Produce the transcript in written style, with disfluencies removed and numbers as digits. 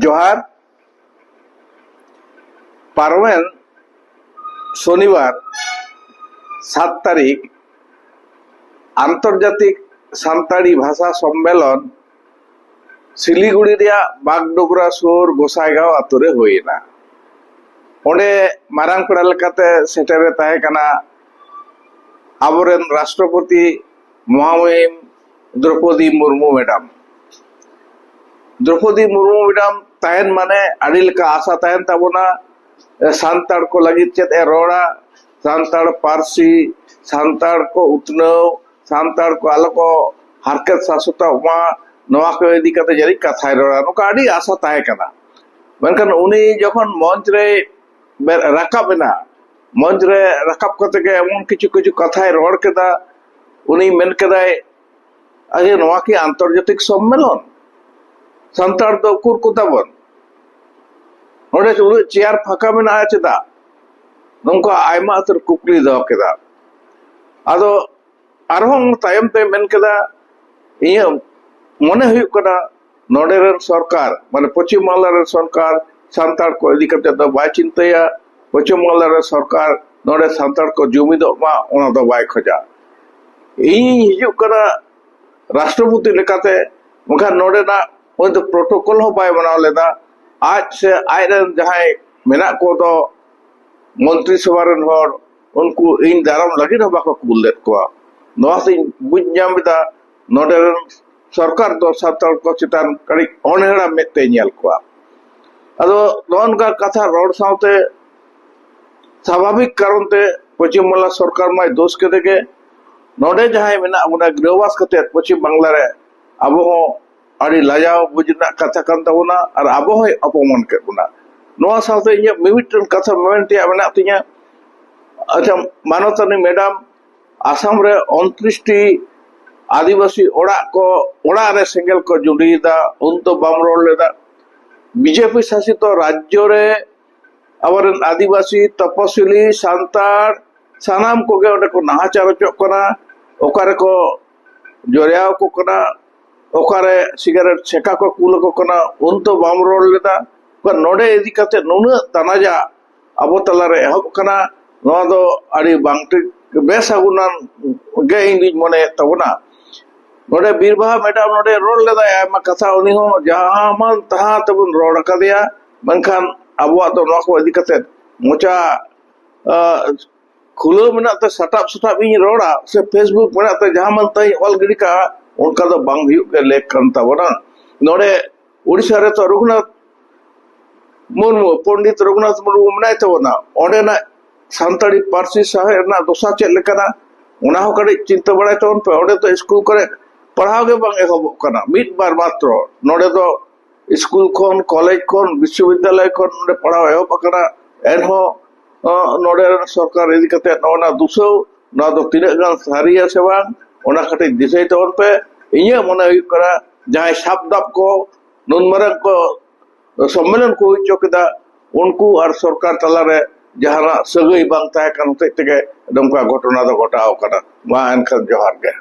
जोहार पारमेन शनिवार 7 तारीख आंतर्जातिक सान्ताड़ी भाषा सम्मेलन सिलीगुड़ी बागडोगरा सुर गोसाईगांव आतुरे होइना। ओंडे मारांग पेड़ा लेकाते सेटेरे ताहे कना आबोरेन राष्ट्रपति महामहिम द्रौपदी मुर्मू मैडम। द्रौपदी मुर्मू मैडम ताहेन माने आड़ी लेका आशा ताहेन ताबोना सान्ताड़ को लगी चेद ए रोड़ा सान्ताड़ पारसी सान्ताड़ को उतनव सान्ताड़ को आलो को हारकत सासुता उमा नवा को इदी कते जरी कथाय रोड़ा नोका आड़ी आशा ताहे कना। मेनखान उनी जखन मंच रे राकाबेना मंच रे राकाब कते के एमन किछु किछु कथाय रोड़ केदा उनी मेन केदाय आगे नवा की आंतर्जातिक सम्मेलन सान्ताड़ दो उकुर को ताबन ओडे चेयर फाका मेना चेदा नोंका आयमा उतर कुकली दो केदा आदो आरहों तायम ते मेन केदा इया मने हुयुग कना नोडेरन सरकार माने पश्चिम बांग्ला रे सरकार सान्ताड़ को इदी कते दो बाय चिंताया। पश्चिम बांग्ला रे सरकार नोडे सान्ताड़ को जुमिदो मा ओना दो बाय खोजा इ हिजुग कना राष्ट्रपति लेकाते मखा नोडे ना ओय दो प्रोटोकॉल हो बाय बनाव लेदा। आज से आयरन जहां मेना को दो मंत्री सभा रन हर उनको इन दाराम लगी न बाको कुल लेत को नवा से बुझ जाम बिदा नोडेरन सरकार दो सान्ताड़ को चितान कड़ी ओनेड़ा मेते नेल को अदो लोन का कथा रोड साउते स्वाभाविक कारण ते पश्चिम बांग्ला सरकार माय दोष के देके नोडे जहां मेना उना गृहवास कते पश्चिम बांग्ला रे अबो हो आड़ी लाजाव बुझना कथा कान तबोना और अबो हो अपमान के बुना नवा साउते इया मिमिटन कथा मेनते मेना तिया। अच्छा मानवतानी मैडम आसाम रे 29 टी आदिवासी ओड़ा रे सेंगल को जुड़ीदा उन तो बाम रोड लेदा बीजेपी शासित राज्य रे अवरन आदिवासी तपस्विली सान्ताड़ सानाम को गे ओडे को नाहाचार चोक कना ओकारे को जोरियाव को कना ओकारे सिगरेट छेका को कुल को कना उन तो बाम रोड लेदा पर नोडे इदी कते नुना तनाजा अबो तला रे हब कना नवा दो आड़ी बांगटी बेसागुनान गे इंदी मने तबना नोडे बीरबाहा मैडम नोडे रोड लेदा आयमा कथा उनी हो जहां मन तहां तबन रोड कदिया मनखान अबुआ तो नवा को इदी कते मोचा खुलो मेना ते सटाप इन रोड़ा से फेसबुक मेना ते जहां मन तई ऑल गिडी का उनका तो बांग हुयु के लेख कन तबना नोडे ओडिसा रे तो रघुनाथ मुर्मू पंडित रघुनाथ मुर्मू मनाय तबना ओडे ना सान्ताड़ी पारसी साहे ना दोसा चेक लेकना उना हो कड़ी चिंता बड़ाय तवन पे ओडे तो स्कूल करे पढ़ाव के बांग एहब कना मिट बार मात्र नोडे तो स्कूल खोन कॉलेज खोन विश्वविद्यालय खोन नोडे पढ़ाव एहब कना एनहो नोडे सरकार इदी कते नोना दुसो ना दो तिने गान सारिया से बांग ओना खटे दिसै तवन पे इया मने हुयु करा जहां शब्दाब को नुनमरक को सम्मेलन को चोकदा उनको और सरकार तला रे जहां सगई बांग ताहे कन ते घटना दो घटाव कना मा एनखन जोहार के।